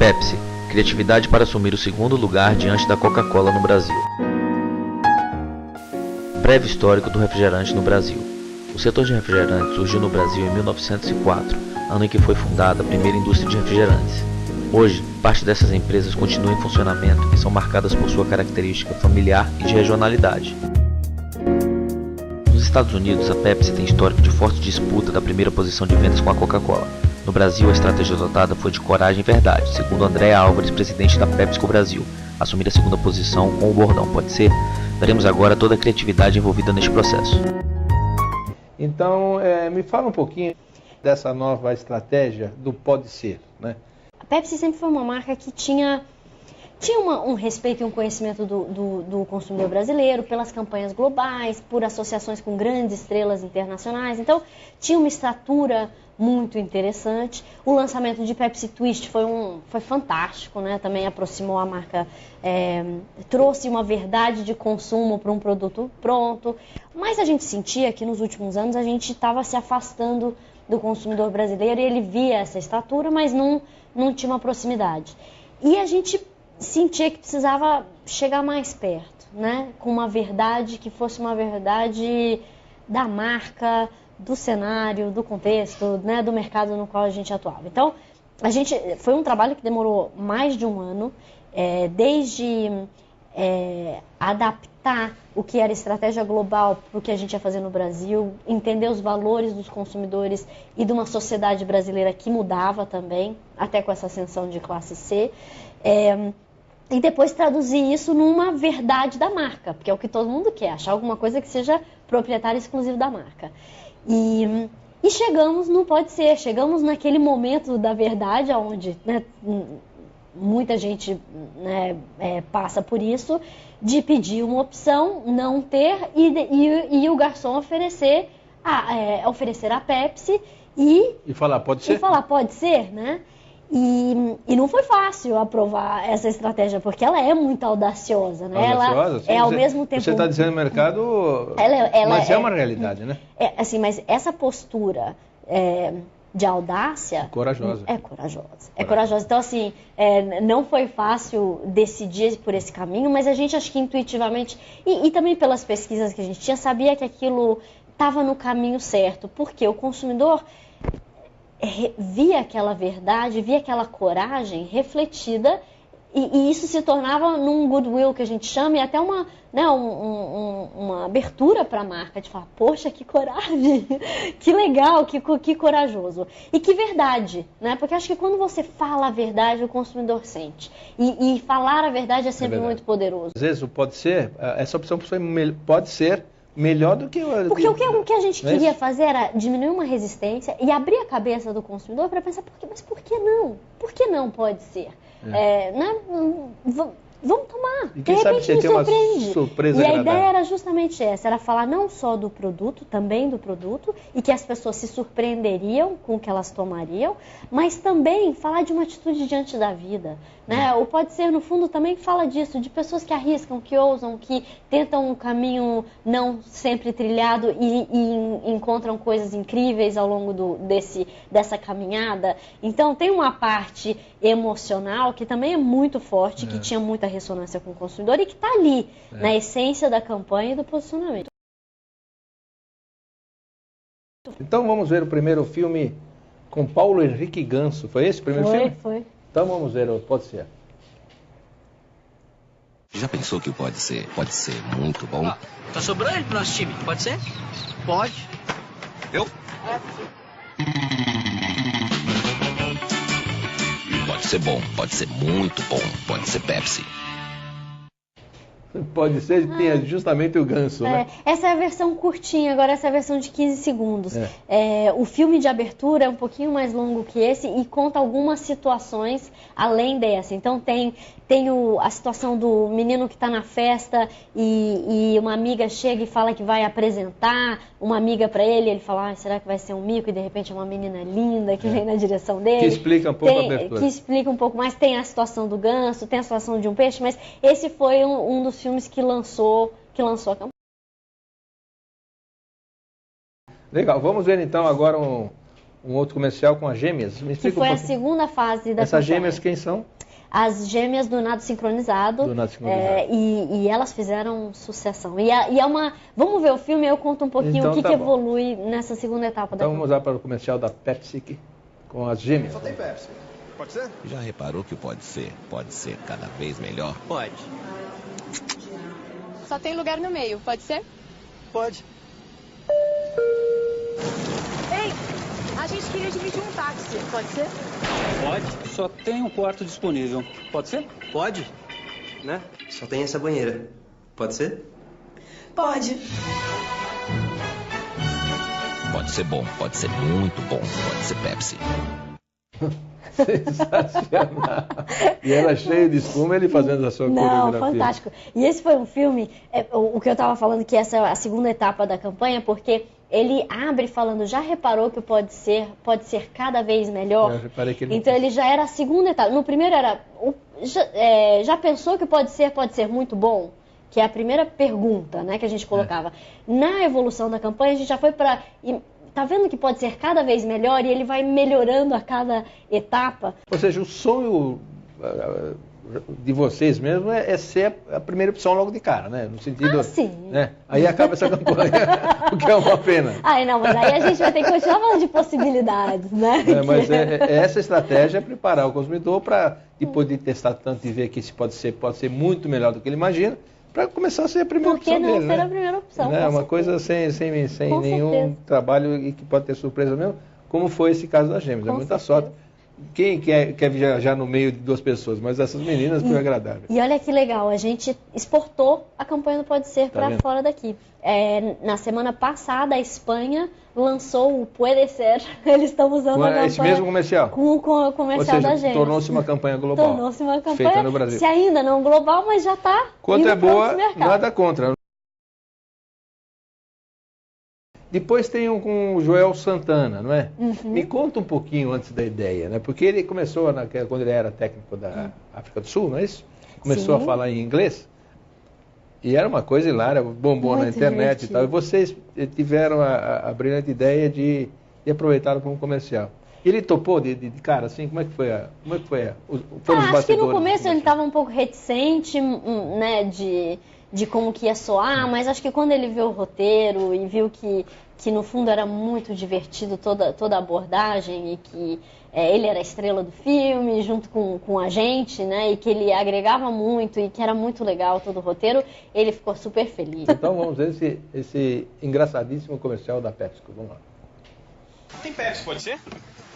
Pepsi, criatividade para assumir o segundo lugar diante da Coca-Cola no Brasil. Breve histórico do refrigerante no Brasil. O setor de refrigerantes surgiu no Brasil em 1904, ano em que foi fundada a primeira indústria de refrigerantes. Hoje, parte dessas empresas continuam em funcionamento e são marcadas por sua característica familiar e de regionalidade. Nos Estados Unidos, a Pepsi tem histórico de forte disputa da primeira posição de vendas com a Coca-Cola. No Brasil, a estratégia adotada foi de coragem e verdade, segundo Andréa Álvares, presidente da PepsiCo Brasil, assumir a segunda posição com o bordão "pode ser?". Veremos agora toda a criatividade envolvida neste processo. Então, me fala um pouquinho dessa nova estratégia do pode ser, né? A Pepsi sempre foi uma marca que tinha um respeito e um conhecimento do consumidor brasileiro pelas campanhas globais, por associações com grandes estrelas internacionais. Então, tinha uma estatura muito interessante. O lançamento de Pepsi Twist foi fantástico, né? Também aproximou a marca, trouxe uma verdade de consumo para um produto pronto. Mas a gente sentia que nos últimos anos a gente estava se afastando do consumidor brasileiro e ele via essa estatura, mas não tinha uma proximidade. E a gente sentia que precisava chegar mais perto, né? Com uma verdade que fosse uma verdade da marca, do cenário, do contexto, né? Do mercado no qual a gente atuava. Então, foi um trabalho que demorou mais de um ano, desde adaptar o que era estratégia global para o que a gente ia fazer no Brasil, entender os valores dos consumidores e de uma sociedade brasileira que mudava também, até com essa ascensão de classe C, e depois traduzir isso numa verdade da marca, porque é o que todo mundo quer, achar alguma coisa que seja proprietária e exclusiva da marca. E chegamos no pode ser, chegamos naquele momento da verdade, onde, né, muita gente, né, passa por isso, de pedir uma opção, não ter, e o garçom oferecer a Pepsi e falar pode ser? E falar pode ser, né? E não foi fácil aprovar essa estratégia, porque ela é muito audaciosa, né? Audaciosa, sim, ao mesmo tempo... Você está dizendo no mercado, mas é uma realidade, né? Assim, mas essa postura de audácia... Corajosa. É corajosa. É corajosa. Então, assim, não foi fácil decidir por esse caminho, mas a gente, acho que intuitivamente, e também pelas pesquisas que a gente tinha, sabia que aquilo estava no caminho certo, porque o consumidor via aquela verdade, via aquela coragem refletida, e isso se tornava num goodwill que a gente chama, e até uma abertura para a marca, de falar, poxa, que coragem, que legal, que corajoso. E que verdade, né? Porque acho que quando você fala a verdade, o consumidor sente. E falar a verdade é sempre muito poderoso. Às vezes o pode ser, essa opção pode ser melhor do que... Porque o que a gente queria fazer era diminuir uma resistência e abrir a cabeça do consumidor para pensar, mas por que não? Por que não pode ser? Né? Vamos tomar. E quem sabe você tem uma surpresa agradável. E a ideia era justamente essa, era falar não só do produto, também do produto, e que as pessoas se surpreenderiam com o que elas tomariam, mas também falar de uma atitude diante da vida, né? Ou pode ser, no fundo, também fala disso, de pessoas que arriscam, que ousam, que tentam um caminho não sempre trilhado e encontram coisas incríveis ao longo dessa caminhada. Então, tem uma parte emocional que também é muito forte, que tinha muita ressonância com o consumidor e que está ali, na essência da campanha e do posicionamento. Então vamos ver o primeiro filme com Paulo Henrique Ganso. Foi esse o primeiro filme? Foi. Então vamos ver o Pode Ser. Já pensou que pode ser muito bom? Tá sobrando ele pro nosso time, pode ser? Pode. Eu? Pode ser bom, pode ser muito bom, pode ser Pepsi. Pode ser que tenha justamente o Ganso, né? Essa é a versão curtinha, agora essa é a versão de 15 segundos. O filme de abertura é um pouquinho mais longo que esse e conta algumas situações além dessa. Então tem a situação do menino que está na festa e uma amiga chega e fala que vai apresentar uma amiga para ele fala, será que vai ser um mico? E de repente é uma menina linda que vem na direção dele. Que explica um pouco a abertura. Que explica um pouco mais. Tem a situação do ganso, tem a situação de um peixe, mas esse foi um dos filmes que lançou a campanha. Legal, vamos ver então agora um outro comercial com as gêmeas. Me Que explica foi um a pouquinho. segunda fase da Essas campanha. gêmeas quem são? As gêmeas do nado sincronizado. Do nado sincronizado. E elas fizeram sucessão. E é uma... Vamos ver o filme e eu conto um pouquinho Então o que, tá que bom. evolui nessa segunda etapa da Então vamos campanha. lá para o comercial da Pepsi com as gêmeas. Só tem Pepsi. Pode ser? Já reparou que pode ser cada vez melhor? Pode. Só tem lugar no meio, pode ser? Pode. Ei, a gente queria dividir um táxi, pode ser? Pode. Só tem um quarto disponível. Pode ser? Pode. Né? Só tem essa banheira. Pode ser? Pode. Pode ser bom, pode ser muito bom, pode ser Pepsi. Sensacional. E ela cheia de espuma, ele fazendo a sua Não, coreografia. fantástico. E esse foi um filme, o que eu estava falando, que essa é a segunda etapa da campanha, porque ele abre falando, já reparou que pode ser cada vez melhor? Eu reparei que ele... Então ele já era a segunda etapa. No primeiro era, já pensou que pode ser muito bom? Que é a primeira pergunta, né, que a gente colocava. Na evolução da campanha, a gente já foi para... Tá vendo que pode ser cada vez melhor e ele vai melhorando a cada etapa? Ou seja, o sonho de vocês mesmo é ser a primeira opção logo de cara, né? No sentido... sim. Né? Aí acaba essa campanha, o que é uma pena. Ai, não, mas aí a gente vai ter que continuar falando de possibilidades, né? Mas essa estratégia é preparar o consumidor para, depois de testar tanto e ver que isso pode ser muito melhor do que ele imagina, para começar a ser a primeira Por que opção não dele, ser né? a primeira opção? Né? Com Uma certeza. coisa sem Com nenhum certeza. trabalho e que pode ter surpresa mesmo, como foi esse caso das gêmeas. É Com muita certeza. sorte. Quem quer viajar no meio de duas pessoas? Mas essas meninas foi agradável. E olha que legal, a gente exportou a campanha do Pode Ser Tá para vendo? fora daqui. Na semana passada, a Espanha lançou o Puede Ser. Eles estão usando a campanha Esse mesmo comercial? com o Ou comercial da seja, gente. tornou-se uma campanha global. Tornou-se uma campanha, Feita no Brasil. se ainda não global, mas já está Quanto indo é para boa, outros mercados. nada contra. Depois tem um com o Joel Santana, não é? Uhum. Me conta um pouquinho antes da ideia, né? Porque ele começou, quando ele era técnico da África do Sul, não é isso? Começou Sim. a falar em inglês. E era uma coisa hilária, bombou na Muito internet divertido. e tal. E vocês tiveram a brilhante ideia de aproveitá-lo como comercial. Ele topou de cara, assim? Como é que foi? Foram os Acho que no bastidores começo do ele comercial? estava um pouco reticente, né, de como que ia soar, mas acho que quando ele viu o roteiro e viu que no fundo era muito divertido toda a abordagem e que ele era a estrela do filme junto com a gente, né, e que ele agregava muito e que era muito legal todo o roteiro, ele ficou super feliz. Então vamos ver esse engraçadíssimo comercial da PepsiCo. Vamos lá. Tem Pepsi, pode ser?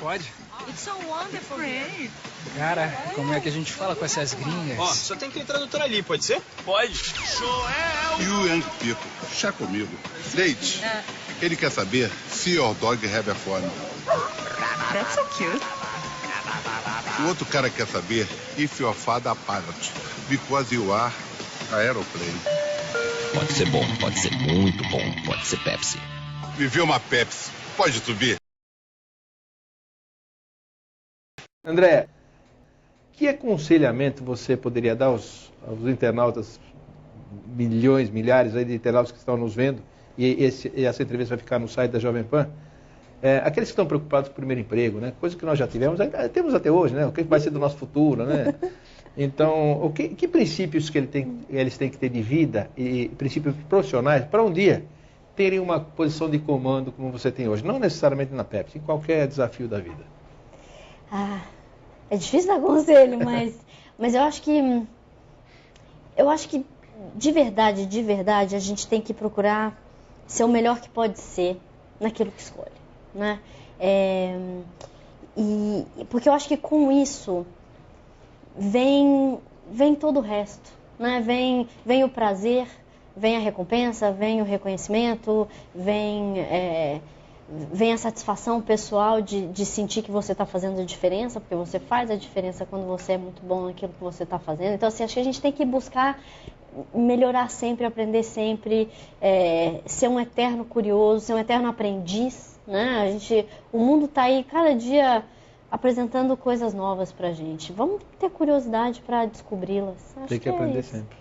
Pode. It's so wonderful. Great. Cara, como é que a gente fala com essas gringas? Ó, só tem que entrar no ali, pode ser? Pode. Joel! You young people, chá comigo. Date. Ele quer saber se your dog have a phone. That's so cute. O outro cara quer saber if your father a pilot. Because you are a aeroplane. Pode ser bom, pode ser muito bom, pode ser Pepsi. Viveu uma Pepsi. Pode subir? André, que aconselhamento você poderia dar aos internautas, milhões, milhares aí de internautas que estão nos vendo, e essa entrevista vai ficar no site da Jovem Pan, aqueles que estão preocupados com o primeiro emprego, né? Coisa que nós já tivemos, temos até hoje, né? O que vai ser do nosso futuro, né? Então, que princípios que eles têm que ter de vida e princípios profissionais para um dia terem uma posição de comando como você tem hoje? Não necessariamente na Pepsi, em qualquer desafio da vida. É difícil dar conselho, mas eu acho que de verdade, a gente tem que procurar ser o melhor que pode ser naquilo que escolhe, né? Porque eu acho que com isso vem todo o resto, né? Vem o prazer, vem a recompensa, vem o reconhecimento, vem a satisfação pessoal de sentir que você está fazendo a diferença, porque você faz a diferença quando você é muito bom naquilo que você está fazendo. Então, assim, acho que a gente tem que buscar melhorar sempre, aprender sempre, ser um eterno curioso, ser um eterno aprendiz, né? O mundo está aí cada dia apresentando coisas novas para a gente. Vamos ter curiosidade para descobri-las. Acho Tem que aprender isso. sempre.